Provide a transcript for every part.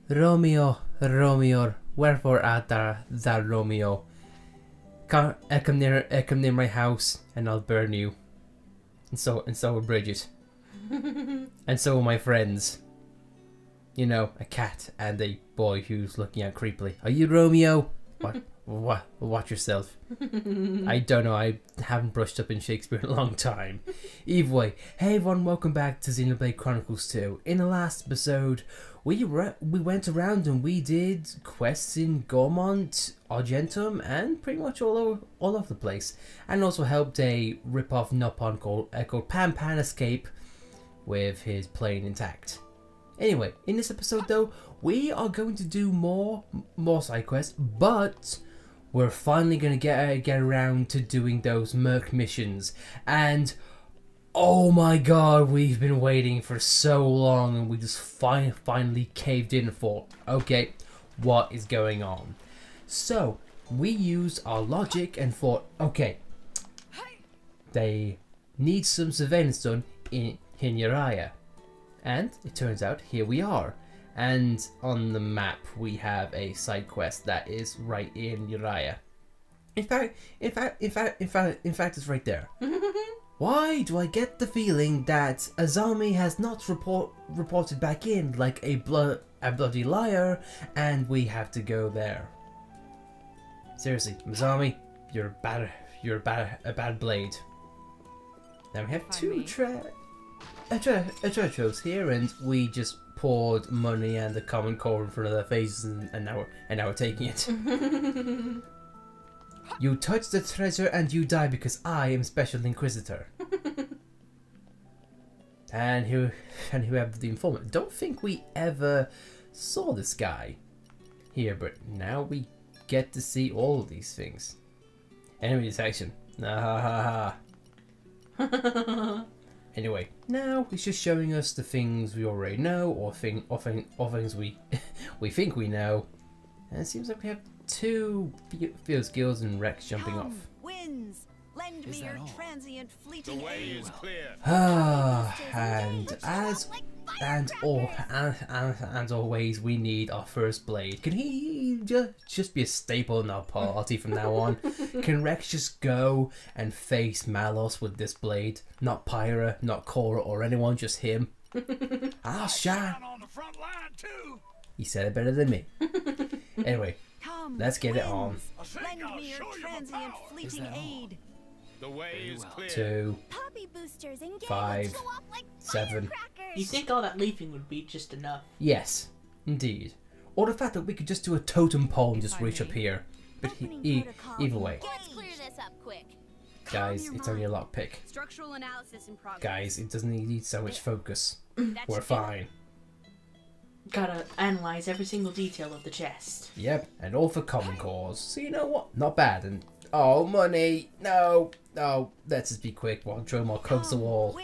Romeo, Romeo, wherefore art thou, Romeo? Come near my house, and I'll burn you. And so will Bridget, and so will my friends. You know, a cat and a boy who's looking out creepily. Are you Romeo? What? Watch yourself. I don't know. I haven't brushed up in Shakespeare in a long time. Either way, hey everyone, welcome back to Xenoblade Chronicles 2. In the last episode, we went around and we did quests in Gormont, Argentum, and pretty much all over the place, and also helped a rip-off Nopon called Pan escape with his plane intact. Anyway, in this episode though, we are going to do more side quests, but we're finally going to get around to doing those Merc missions. And oh my god, we've been waiting for so long, and we just finally caved in and thought, okay, what is going on? So we used our logic and thought, okay, they need some surveillance done in Uriah. And it turns out here we are, and on the map we have a side quest that is right in Uriah. In fact, it's right there. Why do I get the feeling that Azami has not reported back in like a bloody liar, and we have to go there? Seriously, Azami, you're a bad blade. Now we have two treasures here, and we just poured money and the common core in front of their faces, and now we're taking it. You touch the treasure and you die because I am Special Inquisitor. and who have the informant? Don't think we ever saw this guy here, but now we get to see all of these things. Enemy detection. Anyway, now it's just showing us the things we already know, or things we think we know. And it seems like we have two field skills and Rex jumping off. Winds, lend me your transient fleeting The way aid. is clear. And always, we need our first blade. Can he just be a staple in our party from now on? Can Rex just go and face Malos with this blade? Not Pyra, not Cora, or anyone, just him. I'll shine. On the front line too. He said it better than me. Anyway, Come, let's get it on. lend me your transient fleeting aid. The way is clear. 2, Poppy boosters engaged. 5, Go off like 7. firecrackers. You think all that leafing would be just enough? Yes, indeed. Or the fact that we could just do a totem pole and just reach up here. But either way, Let's clear this up quick. guys, it's only a lockpick. Structural analysis in progress. Guys, it doesn't need so much focus. We're fine. Gotta analyze every single detail of the chest. Yep, and all for common cause. So you know what? Not bad. And oh, money! No, let's just be quick while Dromar cooks the wall.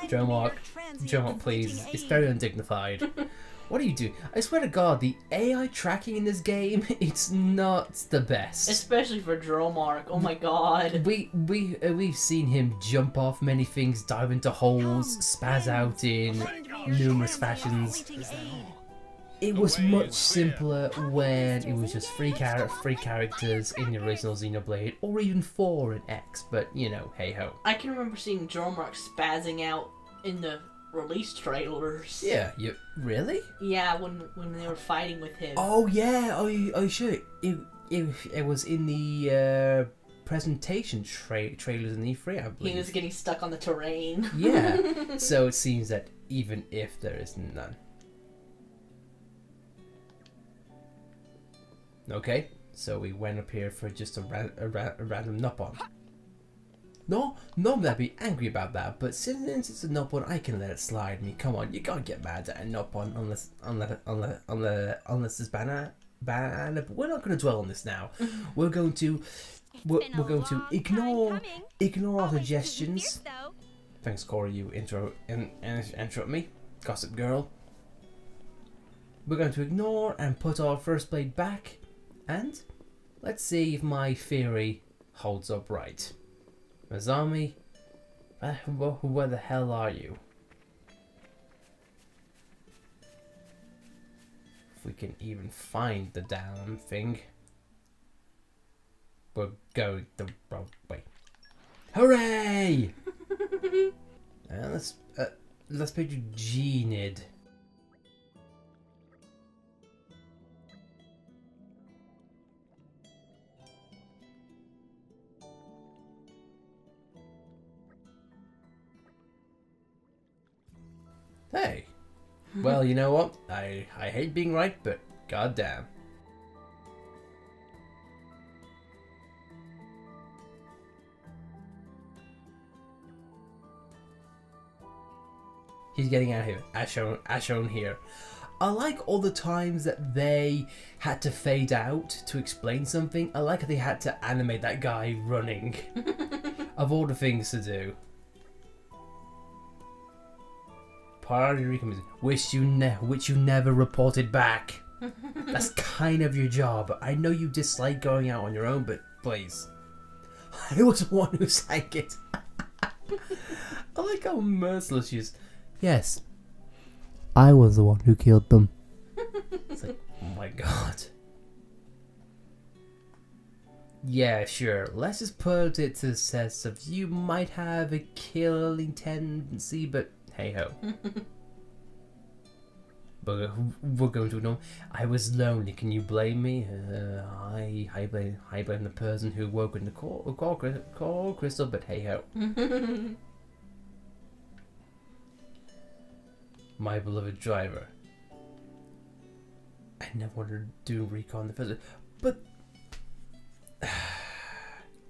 Dromar, please. It's very undignified. What do you do? I swear to God, the AI tracking in this game, it's not the best. Especially for Dromark. Oh my god. We've seen him jump off many things, dive into holes, spaz out in numerous fashions. It was much simpler when it was just three characters in the original Xenoblade, or even 4 in X. But you know, hey ho. I can remember seeing Dromark spazzing out in the release trailers. Yeah, you really? Yeah, when they were fighting with him. Oh yeah, oh sure. It was in the presentation trailers in E3, I believe. He was getting stuck on the terrain. Yeah. So it seems that even if there is none. Okay, so we went up here for just a random Nopon. No, normally I'd be angry about that, but since it's a Nopon, I can let it slide. I mean, come on, you can't get mad at a Nopon unless it's banner. But we're not going to dwell on this now. We're going to ignore our suggestions. Thanks, Corey. You interrupt me, gossip girl. We're going to ignore and put our first blade back, and let's see if my theory holds up right. Azami, where the hell are you? we can even find the damn thing. We're going the wrong way. Hooray! Let's put you Genid. Hey. Well, you know what? I hate being right, but goddamn. He's getting out of here, as shown here. I like all the times that they had to fade out to explain something. I like how they had to animate that guy running. Of all the things to do. Party recommendations, which you never reported back. That's kind of your job. I know you dislike going out on your own, but please. I was the one who sang it. I like how merciless she is. Yes, I was the one who killed them. It's like, oh my god. Yeah, sure. Let's just put it to the sense of you might have a killing tendency, but hey ho. But we're going to know. I was lonely. Can you blame me? I blame the person who woke in the core crystal. But hey ho. My beloved driver. I never wanted to do recon the first, but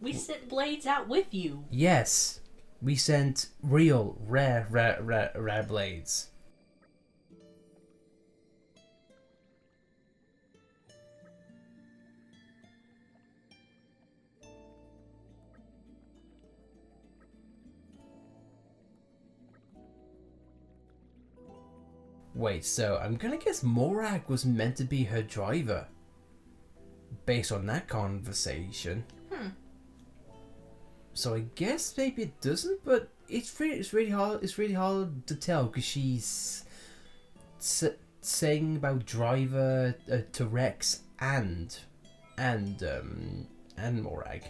we sent blades out with you. Yes, we sent real rare blades. Wait, so I'm gonna guess Morag was meant to be her driver. Based on that conversation. So I guess maybe it doesn't, but it's really hard to tell because she's saying about driver to Rex and Morag.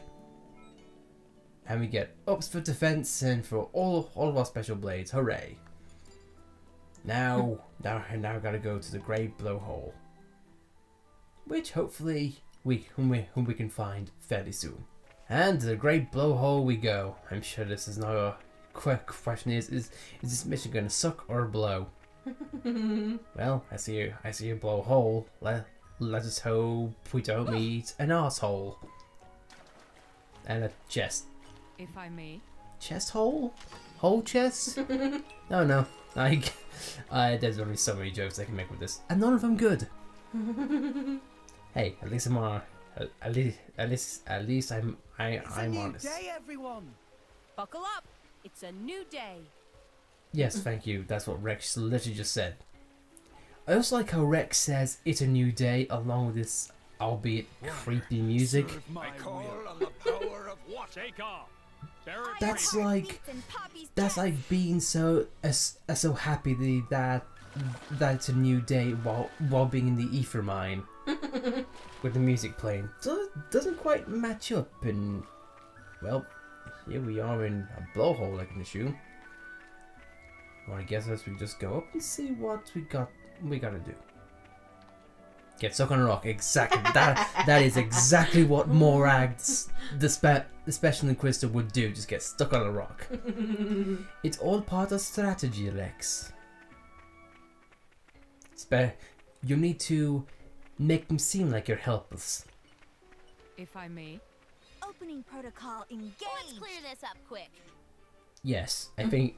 And we get ups for defense and for all of our special blades. Hooray! Now gotta go to the Great Blowhole, which hopefully we can find fairly soon. And to the Great Blowhole we go. I'm sure this is not a quick question. Is this mission gonna suck or blow? Well, I see a blowhole. Let's just hope we don't meet an asshole. And a chest. If I may. Chest hole? Hole chest? No. There's only so many jokes I can make with this, and none of them good. Hey, at least I'm honest. Day, everyone. Buckle up. It's a new day. Yes, thank you. That's what Rex literally just said. I also like how Rex says it's a new day along with this, albeit creepy music. I call on the power of what? Take off. That's like being so happy that it's a new day while being in the ether mine with the music playing. Doesn't quite match up, and well, here we are in a blowhole, I can assume. Well, I guess as we just go up and see what we gotta do. Get stuck on a rock. Exactly. That is exactly what Morag's the special in Crystal would do. Just get stuck on a rock. It's all part of strategy, Lex. You need to make them seem like you're helpless. If I may. Opening protocol engaged. Let's clear this up quick. Yes, I think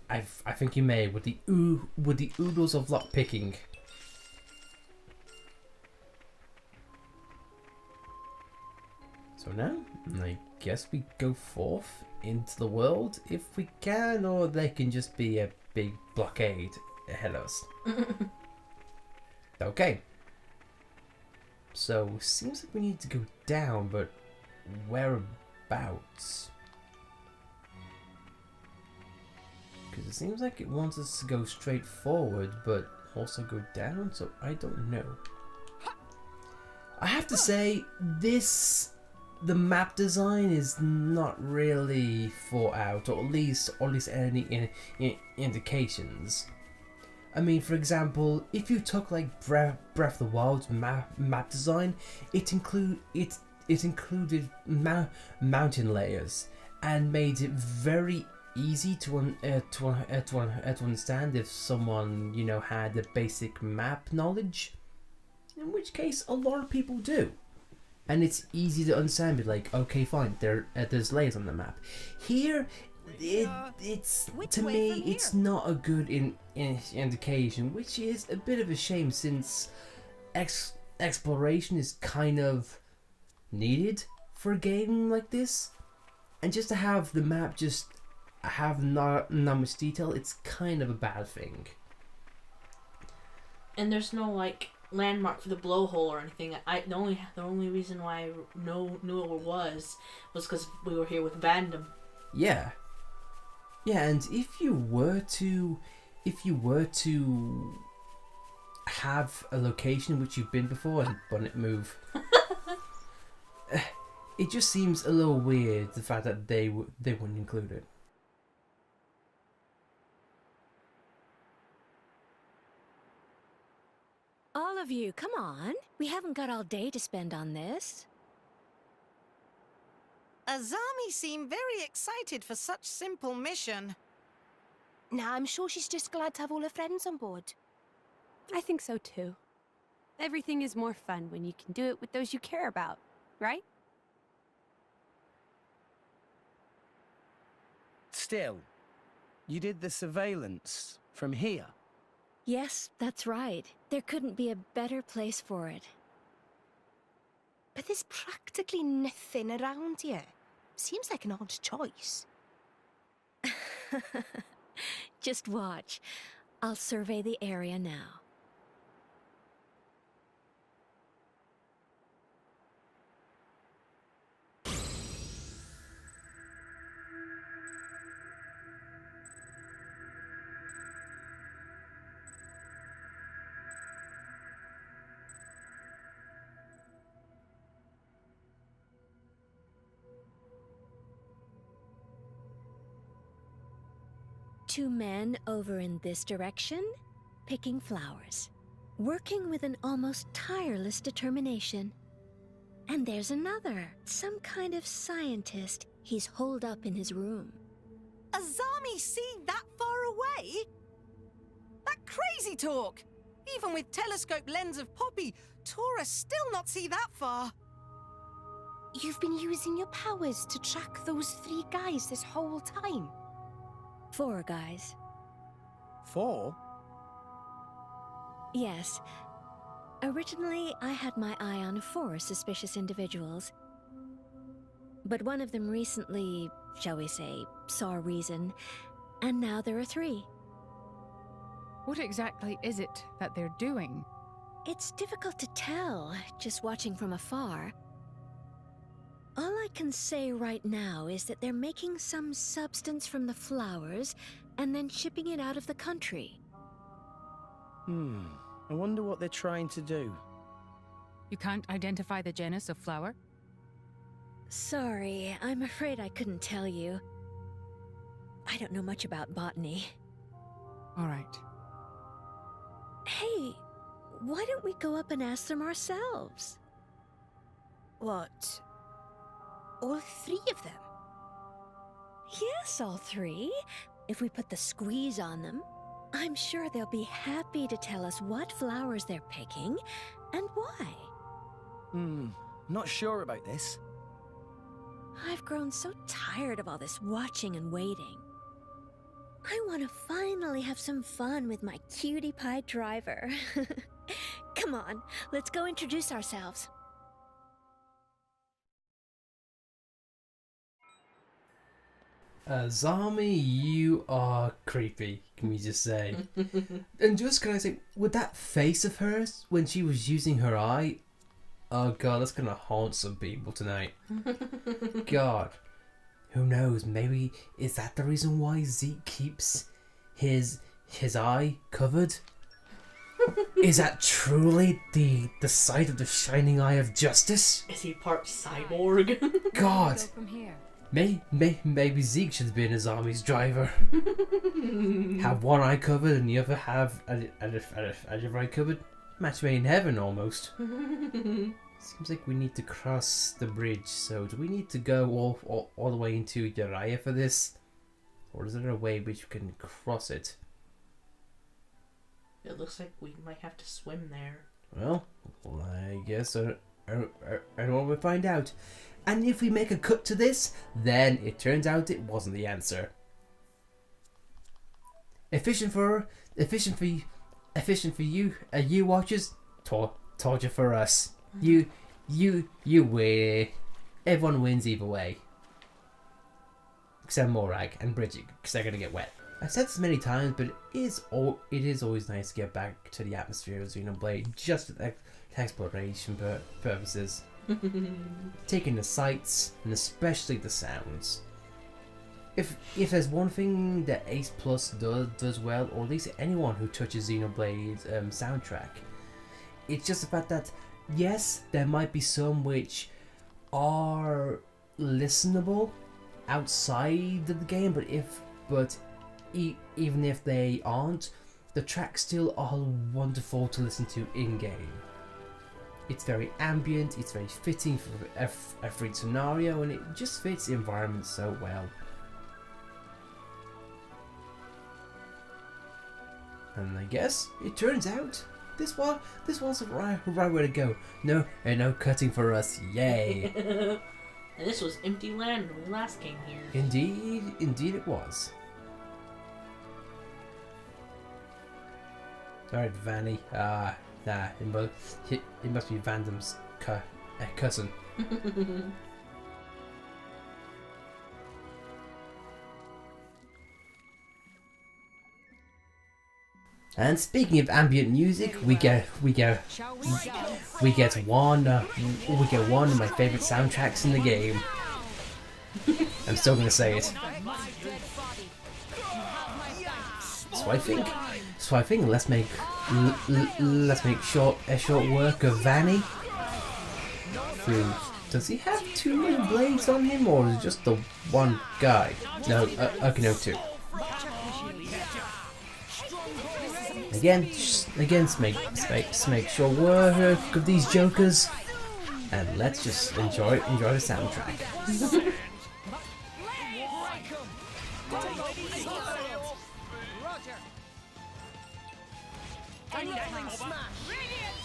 you may with the oodles of lock picking. So now, I guess we go forth into the world if we can, or they can just be a big blockade ahead of us. Okay. So, seems like we need to go down, but whereabouts? Because it seems like it wants us to go straight forward, but also go down, so I don't know. I have to say, the map design is not really thought out, or at least any indications. I mean, for example, if you took like Breath of the Wild's map design, it included mountain layers and made it very easy to understand if someone, you know, had the basic map knowledge. In which case, a lot of people do. And it's easy to understand, but like, okay, fine, there's layers on the map. Here, it's to me, it's not a good indication, which is a bit of a shame since exploration is kind of needed for a game like this, and just to have the map just have not much detail, it's kind of a bad thing. And there's no like landmark for the blowhole or anything. The only reason why I knew it was because we were here with Vandom. Yeah, and if you were to have a location which you've been before and Bonnet move, it just seems a little weird the fact that they wouldn't include it. All of you, come on. We haven't got all day to spend on this. Azami seemed very excited for such simple mission. Nah, I'm sure she's just glad to have all her friends on board. I think so too. Everything is more fun when you can do it with those you care about, right? Still, you did the surveillance from here. Yes, that's right. There couldn't be a better place for it. But there's practically nothing around here. Seems like an odd choice. Just watch. I'll survey the area now. Two men over in this direction, picking flowers, working with an almost tireless determination. And there's another, some kind of scientist he's holed up in his room. Azami see that far away? That crazy talk! Even with telescope lens of Poppy, Tora still not see that far. You've been using your powers to track those three guys this whole time. 4 guys. 4? Yes. Originally, I had my eye on 4 suspicious individuals. But one of them recently, shall we say, saw reason, and now there are 3. What exactly is it that they're doing? It's difficult to tell, just watching from afar. All I can say right now is that they're making some substance from the flowers and then shipping it out of the country. I wonder what they're trying to do. You can't identify the genus of flower? Sorry, I'm afraid I couldn't tell you. I don't know much about botany. All right. Hey, why don't we go up and ask them ourselves? What? All 3 of them? Yes, all 3. If we put the squeeze on them, I'm sure they'll be happy to tell us what flowers they're picking and why. Not sure about this. I've grown so tired of all this watching and waiting. I want to finally have some fun with my cutie pie driver. Come on, let's go introduce ourselves. Azami, you are creepy, can we just say? And just can I say, with that face of hers when she was using her eye, oh god, that's gonna haunt some people tonight. God, who knows? Maybe is that the reason why Zeke keeps his eye covered? Is that truly the sight of the shining eye of justice? Is he part cyborg? God. Go from here. Maybe Zeke should have been Azami's driver. Have one eye covered and the other have a different eye covered. Match made in heaven almost. Seems like we need to cross the bridge, so do we need to go all the way into Uriah for this? Or is there a way which we can cross it? It looks like we might have to swim there. Well, I guess I don't want to find out. And if we make a cut to this, then it turns out it wasn't the answer. Efficient for you, you watchers. Torture for us. You win. Everyone wins either way. Except Morag and Bridget, because they're gonna get wet. I've said this many times, but it is always nice to get back to the atmosphere of Xenoblade, just for exploration purposes. Taking the sights and especially the sounds. If there's one thing that Ace Plus does well, or at least anyone who touches Xenoblade's soundtrack, it's just the fact that yes, there might be some which are listenable outside of the game, but even if they aren't, the tracks still are wonderful to listen to in game. It's very ambient, it's very fitting for every scenario, and it just fits the environment so well. And I guess it turns out this was the right way to go. No cutting for us, yay! And this was empty land when we last came here. Indeed it was. Alright, Vanny. Nah, it must be Vandam's cousin. And speaking of ambient music, we get one of my favorite soundtracks in the game. I'm still gonna say it. So I think let's make short work of Vanny. Does he have two new blades on him, or is it just the one guy? No, okay, no, two. Again, make short work of these jokers, and let's just enjoy the soundtrack.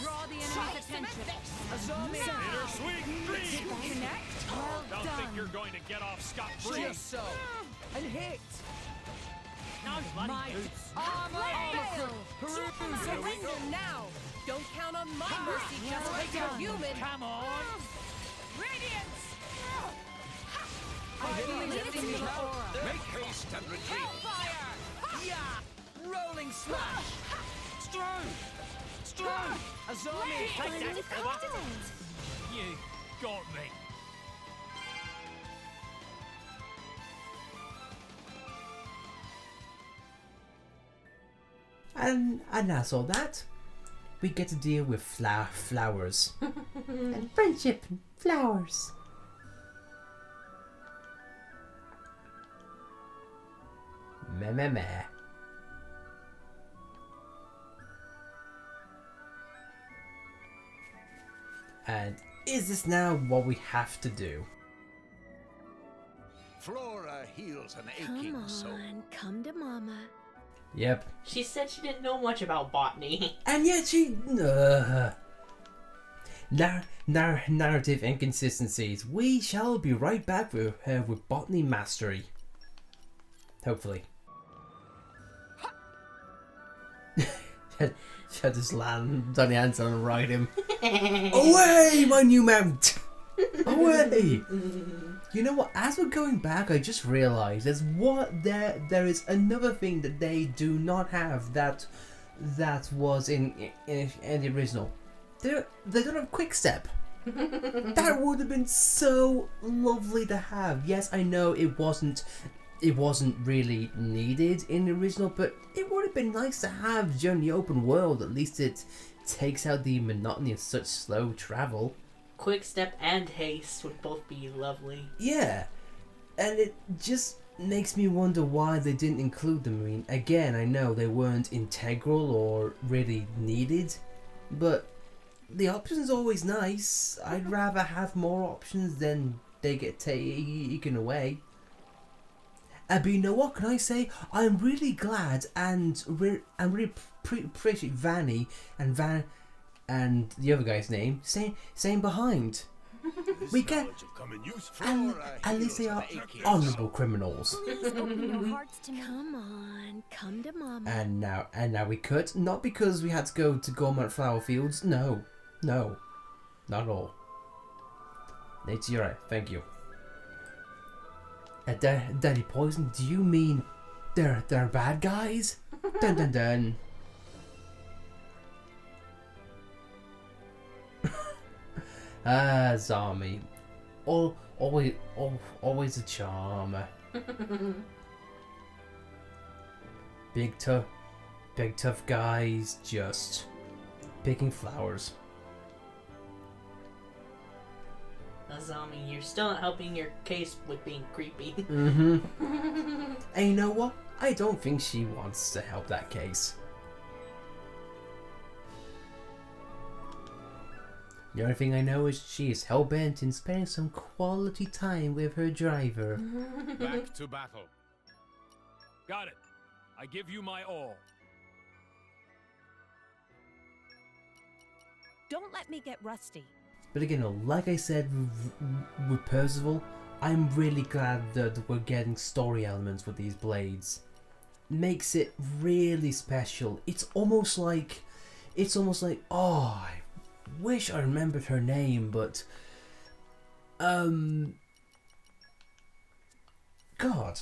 Draw the enemy's attention. Azami, Well don't done. think you're going to get off scot-free. Just so. And hit. My armor fill. Surrender now! Don't count on my mercy, just like you're human! Come on. Radiance. I feel it in your aura! Make haste and retreat. Hellfire. Yeah! Rolling smash! Strong! Azami! Take that. You got me. And that's all that. We get to deal with flowers. And friendship and flowers. Meh. And is this now what we have to do? Flora heals an Come aching on, soul. come to Mama. Yep. She said she didn't know much about botany. And yet she... narrative inconsistencies. We shall be right back with Botany Mastery. Hopefully. Shall just land on the answer and ride him. Away, my new mount! Away! You know what? As we're going back, I just realised there is another thing that they do not have that was in the original. They don't have quick step. That would have been so lovely to have. Yes, I know it wasn't it wasn't really needed in the original, but it would have been nice to have during the open world. At least it takes out the monotony of such slow travel. Quick step and haste would both be lovely. Yeah, and it just makes me wonder why they didn't include them. I mean, again, I know they weren't integral or really needed, but the option's always nice. I'd rather have more options than they get taken away. But you know what can I say? I'm really glad and really appreciate Vanny and the other guy's name staying behind. We get, and at least they are honourable criminals. Please open your hearts to me. Come on, come to Mama. And now we could, not because we had to go to Gormont Flower Fields. No, not at all. Nature, you're right. Thank you. Daddy Poison? Do you mean they're bad guys? Dun dun dun. Azami. Always a charmer. Big tough guys just picking flowers. Azami, you're still not helping your case with being creepy. And you know what? I don't think she wants to help that case. The only thing I know is she is hell-bent in spending some quality time with her driver. Back to battle. Got it. I give you my all. Don't let me get rusty. But again, like I said with Percival, I'm really glad that we're getting story elements with these blades. Makes it really special. It's almost like, oh, I wish I remembered her name, but God,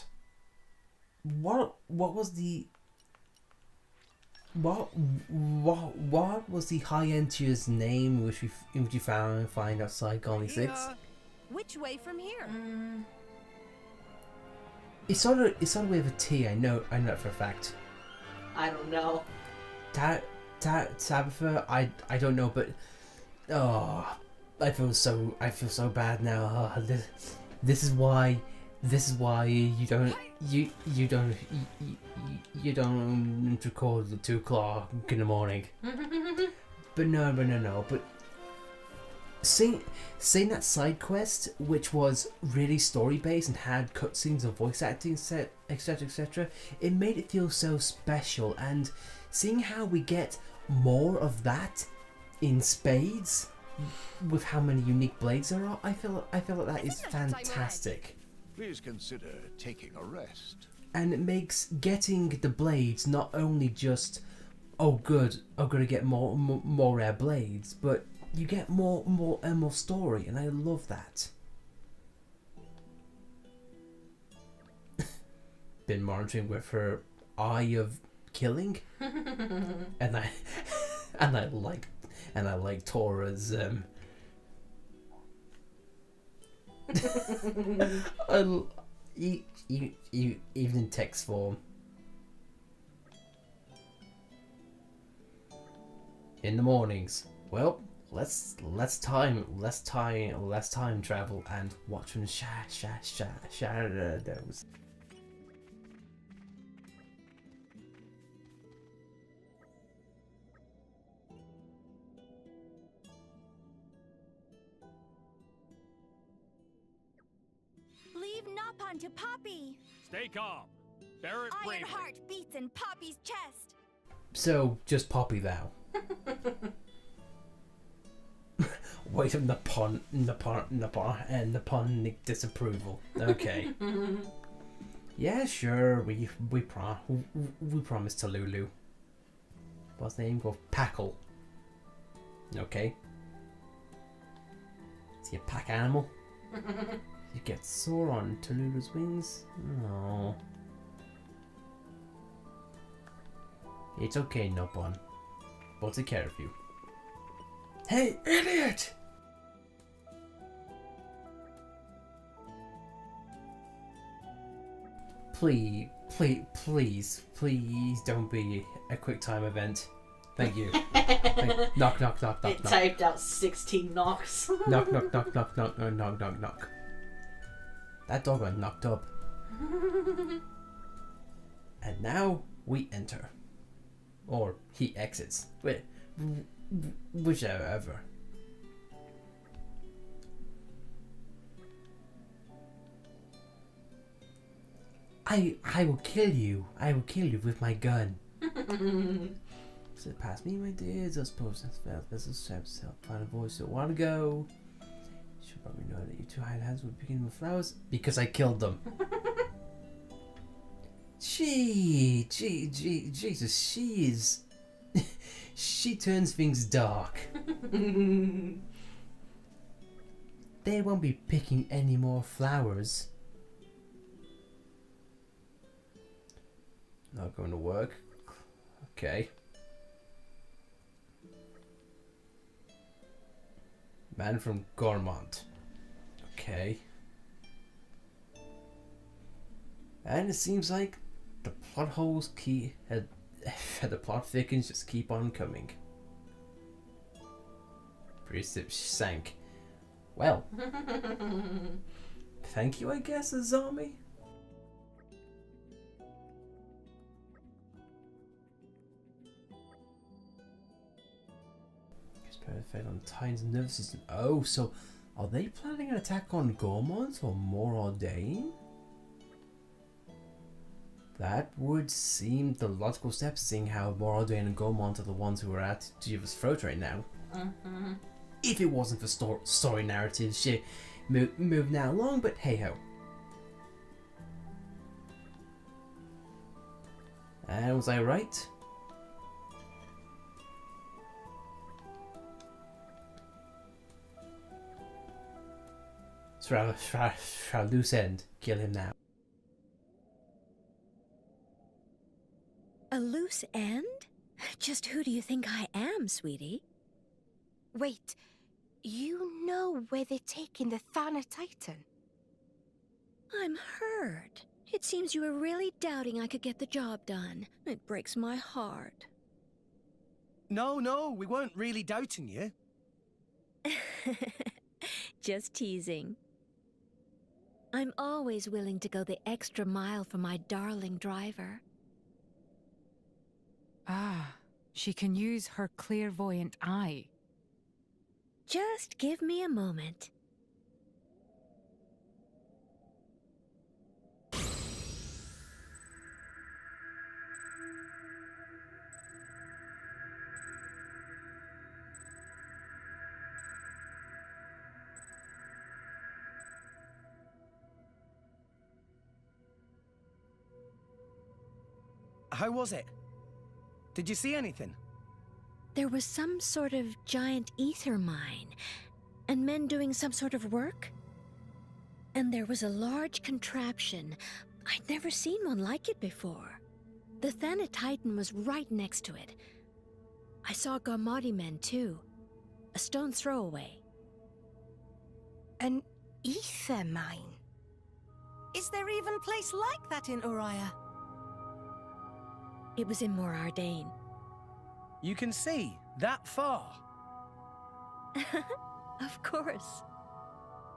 what was the high end tier's name which we find outside Colony 6? Which way from here? It's sort of with a T. I know it for a fact. I don't know. Tabitha, I don't know, but oh, I feel so bad now. This is why you don't record at 2 o'clock in the morning. But no. But seeing that side quest, which was really story based and had cutscenes of voice acting, etc., it made it feel so special. And seeing how we get more of that in spades, with how many unique blades there are, I feel like that is fantastic. Please consider taking a rest. And it makes getting the blades not only just, oh good, I'm gonna get more rare blades, but you get more story, and I love that. Been monitoring with her eye of killing, and I like Tora's even in text form. In the mornings, well, let's time travel and watch from shadows. Leave Napon to Poppy. Stay calm. Bear it bravely. Iron heart beats in Poppy's chest. So just Poppy thou. Wait of Naponic disapproval. Okay. Yeah, sure. We promised to Lulu. What's the name? Go Packle. Okay. Is he a pack animal? You get sore on Tallulah wings? No. It's okay, Nopon. We'll take care of you. Hey, idiot! Please don't be a quick time event. Thank you. Knock, knock, knock, knock, It knock. typed out 16 knocks. Knock, knock, knock, knock, knock, knock, knock, knock, knock. That dog got knocked up. And now we enter. Or he exits. Whichever. I will kill you. I will kill you with my gun. Slip past me, my dears. I suppose that's fair. This is self-plan a voice a while ago. You should probably know that you two hired hands would begin with flowers because I killed them. Jesus, she is. She turns things dark. They won't be picking any more flowers. Not going to work. Okay. Man from Gormont. Okay. And it seems like the plot holes the plot thickens just keep on coming. Precip sank. Well. Thank you, I guess, Azami? Perfect on Titan's nervous system. Oh, so are they planning an attack on Gormont or Morordain? That would seem the logical step, seeing how Morordain and Gormont are the ones who are at Jiva's throat right now. If it wasn't for story narratives, shit move now along, but hey ho. And was I right? Shroud loose end. Kill him now. A loose end? Just who do you think I am, sweetie? Wait, you know where they're taking the Thanatitan? I'm hurt. It seems you were really doubting I could get the job done. It breaks my heart. No, we weren't really doubting you. Just teasing. I'm always willing to go the extra mile for my darling driver. Ah, she can use her clairvoyant eye. Just give me a moment. How was it? Did you see anything? There was some sort of giant ether mine, and men doing some sort of work. And there was a large contraption. I'd never seen one like it before. The Thanatitan was right next to it. I saw Garmati men too. A stone's throw away. An ether mine? Is there even a place like that in Uriah? It was in Morordain. You can see that far? Of course.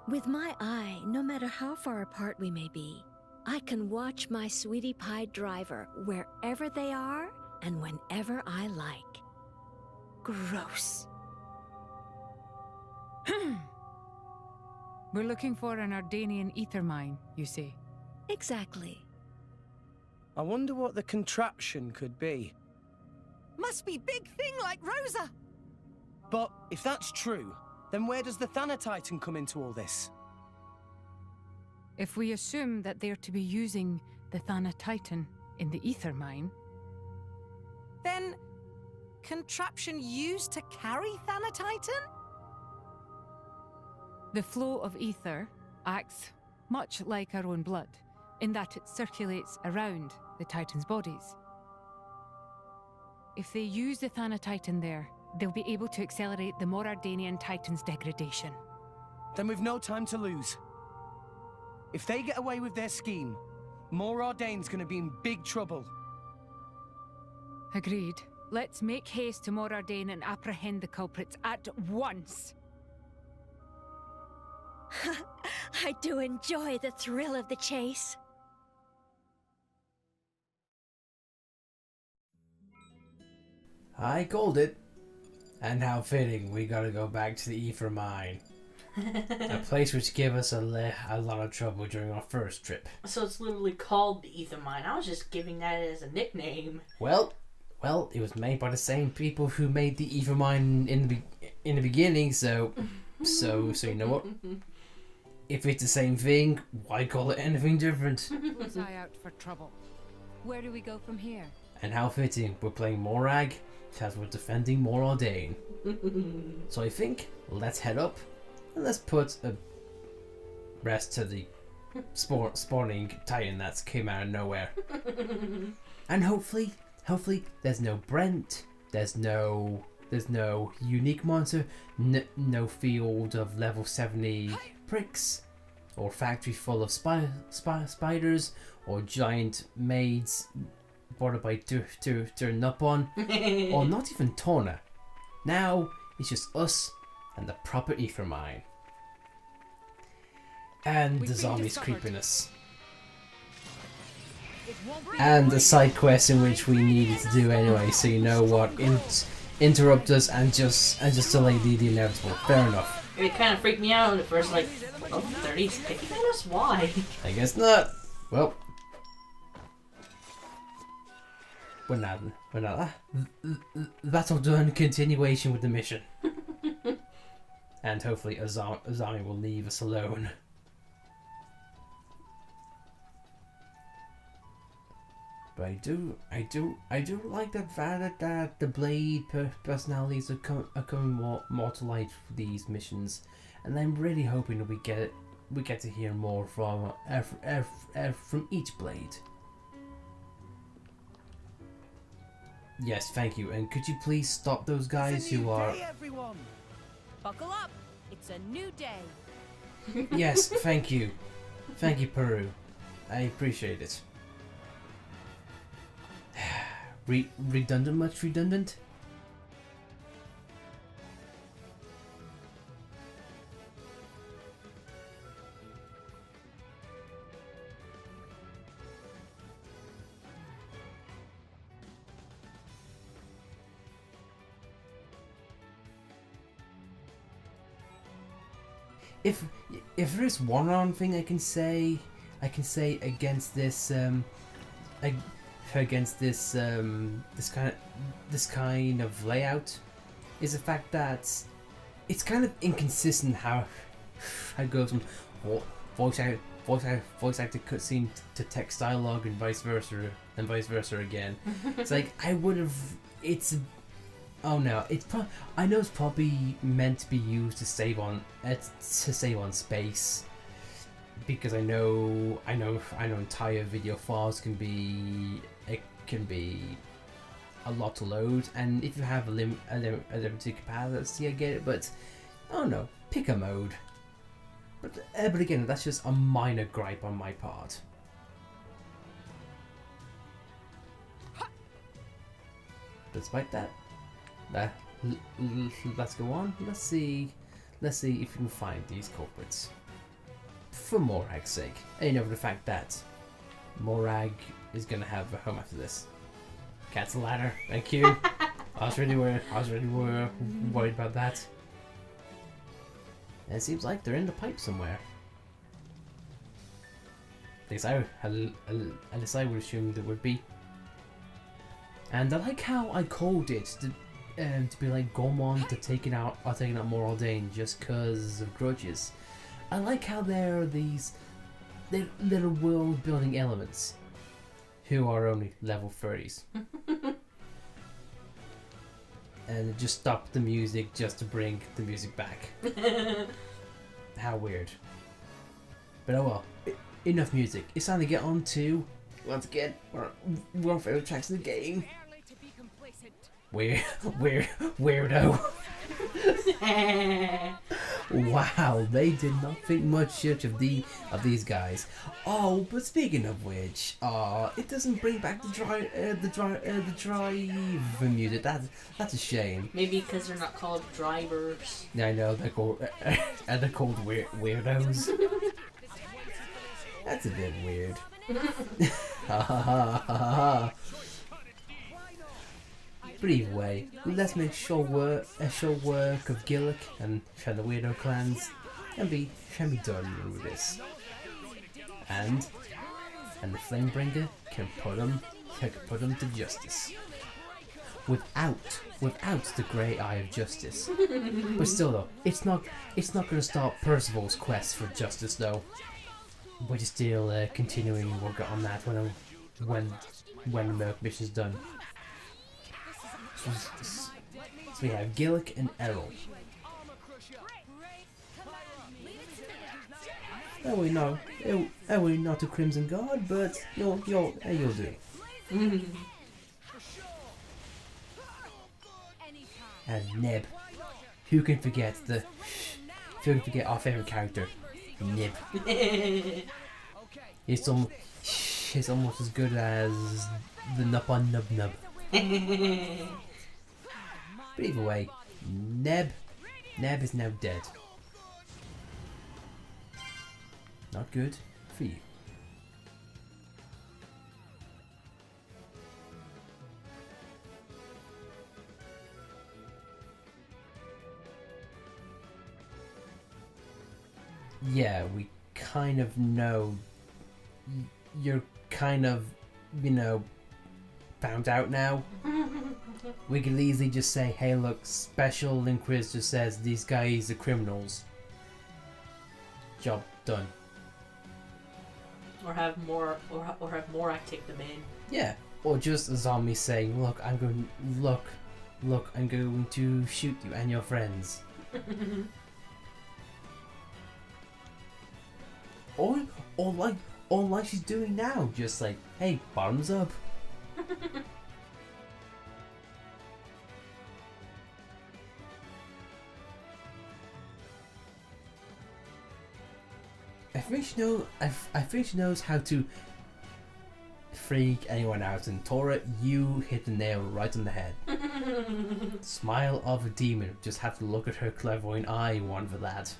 With my eye, no matter how far apart we may be, I can watch my sweetie pie driver wherever they are and whenever I like. Gross. We're looking for an Ardanian ether mine, you say? Exactly. I wonder what the contraption could be. Must be big thing like Rosa. But if that's true, then where does the Thanatitan come into all this? If we assume that they're to be using the Thanatitan in the ether mine, Then, contraption used to carry Thanatitan? the flow of ether acts much like our own blood, in that it circulates around the Titan's bodies. If they use the Thanatitan there, they'll be able to accelerate the Morardanian Titan's degradation. Then we've no time to lose. If they get away with their scheme, More Ardane's gonna be in big trouble. Agreed. Let's make haste to Morardane and apprehend the culprits at once. I do enjoy the thrill of the chase. I called it. And how fitting, we gotta go back to the Ether Mine. A place which gave us a lot of trouble during our first trip. So it's literally called the Ether Mine. I was just giving that as a nickname. Well, it was made by the same people who made the Ether Mine in the beginning, so you know what? If it's the same thing, why call it anything different? Who's eye out for trouble? Where do we go from here? And how fitting, we're playing Morag as we're defending Moraldane. So I think, let's head up and let's put a rest to the spawning titan that's came out of nowhere. And hopefully there's no Brent, there's no unique monster, no field of level 70 pricks, or factory full of spiders, or giant maids bordered by Nupon, or not even Torna. Now it's just us and the proper Ether Mine. And the zombies creeping us. And the side quest in which we needed to do anyway, so you know what, interrupt us and just delay the inevitable. Fair enough. It kind of freaked me out at first, like, oh, 30's picking at us? Why? I guess not. Well, we're not. That'll do a continuation with the mission. And hopefully Azami will leave us alone. But I do like the fact that the Blade personalities are coming more to light for these missions, and I'm really hoping that we get to hear more from each Blade. Yes, thank you. And could you please stop those guys who are? Everyone. Buckle up. It's a new day. Yes, thank you. Thank you, Peru. I appreciate it. Redundant? Much redundant? If there is one wrong thing I can say against this this kind of layout is the fact that it's kind of inconsistent how it goes from voice acted cutscene to text dialogue and vice versa again. It's like I know it's probably meant to be used to save on space, because I know entire video files can be a lot to load, and if you have a limited capacity, I get it, but I don't know, pick a mode. But again, that's just a minor gripe on my part. Despite that, let's go on. Let's see if we can find these culprits. For Morag's sake, and over the fact that Morag is gonna have a home after this. Cat's a ladder. Thank you. I was really worried about that. And it seems like they're in the pipe somewhere. At least I would assume there would be. And I like how I called it to be like Gormon to taking out Moraldane just because of grudges. I like how there are these little world building elements who are only level 30s. And just stop the music just to bring the music back. How weird. But oh well, enough music. It's time to get on to, once again, one of our favourite tracks in the game. Weirdo. Wow, they did not think much of these guys. Oh, but speaking of which, it doesn't bring back the drive music. That's a shame. Maybe because they're not called drivers. Yeah, I know they're called weirdos. That's a bit weird. Ha ha ha ha ha. But either way, let's make short work of Gillick and the Weirdo clans and be done with this. And the Flamebringer can put them to justice. Without the grey eye of justice. But still though, it's not gonna stop Percival's quest for justice though. We're just still continuing work on that when the Merc mission's done. So we have Gillick and Errol. We're not a Crimson Guard, but you'll do. And Neb. Who can forget our favourite character, Nib. It's almost as good as the Nup on Nub Nub. But either way, Neb is now dead. Not good for you. Yeah, we kind of know you're kind of, found out now. We could easily just say, hey look, Special Inquisitor just says these guys are criminals. Job done. Or have Morak take them in. Yeah. Or just Azami saying, look, I'm going to shoot you and your friends. or like she's doing now, just like, hey, bottoms up. I think she knows how to freak anyone out, and Tora, you hit the nail right on the head. Smile of a demon. Just have to look at her clairvoyant eye, one for that.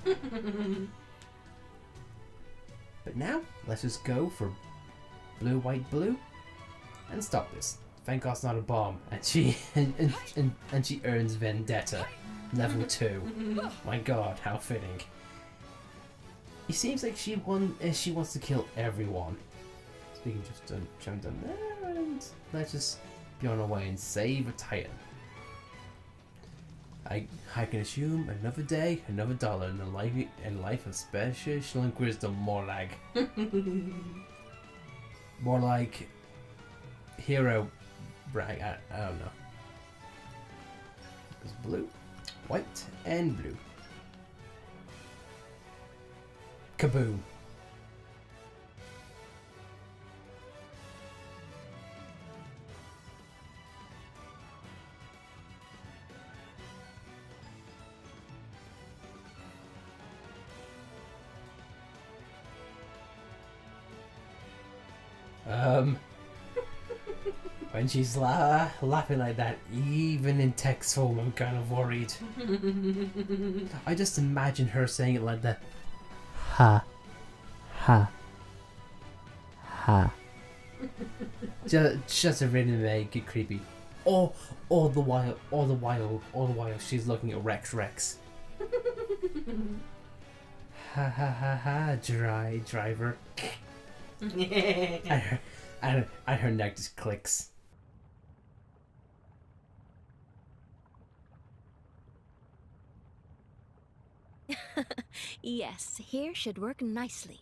But now, let's just go for blue, white, blue, and stop this. Thank God it's not a bomb, and she earns Vendetta, level 2. My God, how fitting. It seems like she wants to kill everyone. Speaking just done there, and let's just be on our way and save a Titan. I can assume another day, another dollar in the life of Special Inquisitor Morag. More like hero brag. I don't know. It's blue, white, and blue. Kaboom. When she's laughing like that, even in text form, I'm kind of worried. I just imagine her saying it like that. Ha. Ha. Ha. just to really make it creepy. All the while she's looking at Rex. Ha ha ha ha, driver. and her neck just clicks. Yes, here should work nicely.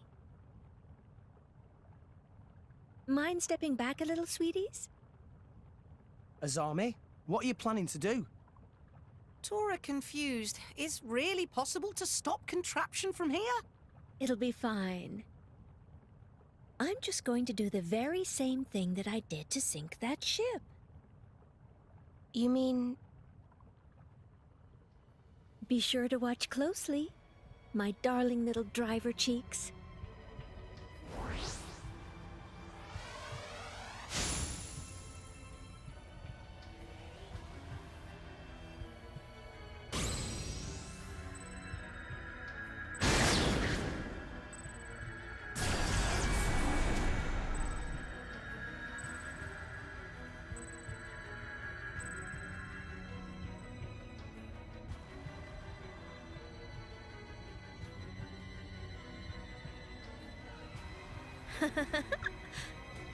Mind stepping back a little, sweeties? Azami, what are you planning to do? Tora confused. Is really possible to stop contraption from here? It'll be fine. I'm just going to do the very same thing that I did to sink that ship. You mean... Be sure to watch closely. my darling little driver cheeks.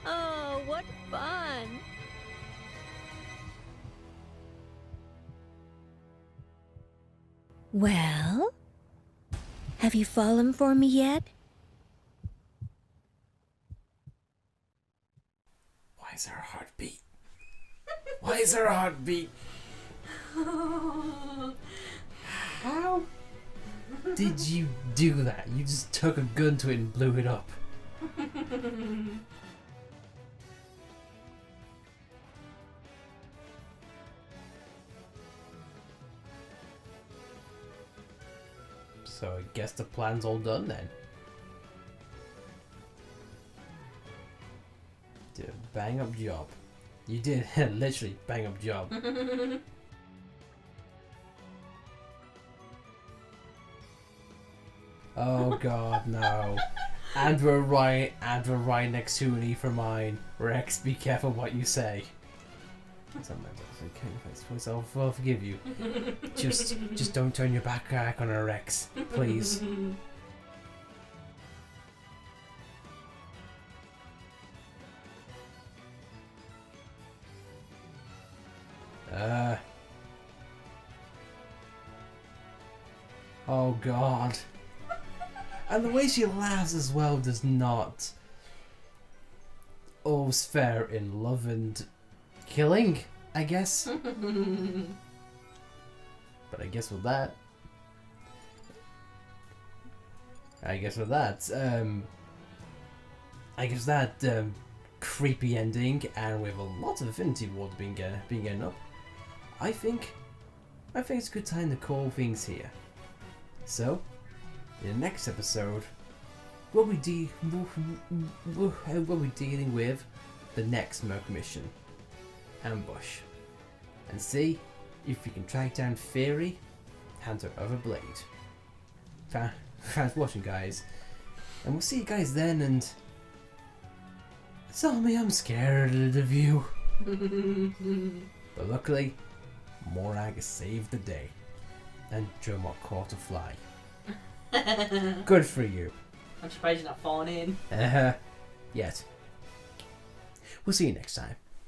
Oh, what fun! Well, have you fallen for me yet? Why is there a heartbeat? Why is there a heartbeat? How did you do that? You just took a gun to it and blew it up. So I guess the plan's all done then. Did a bang up job. You did literally bang up job. Oh god, no. And we're right next to an E for mine. Rex, be careful what you say. I'll forgive you. Just don't turn your back on her, Rex, please. Oh god. And the way she laughs as well does not. All's fair in love and killing, I guess. But I guess with that, creepy ending, and with a lot of Infinity Ward being getting up, I think it's a good time to call things here. So, in the next episode, we'll be dealing with the next smoke mission, Ambush, and see if we can track down Fury and her other blade. Thanks for watching, guys, and we'll see you guys then. And Azami, I'm scared of you. But luckily, Morag saved the day, and Dromot caught a fly. Good for you. I'm surprised you're not falling in. Yet. We'll see you next time.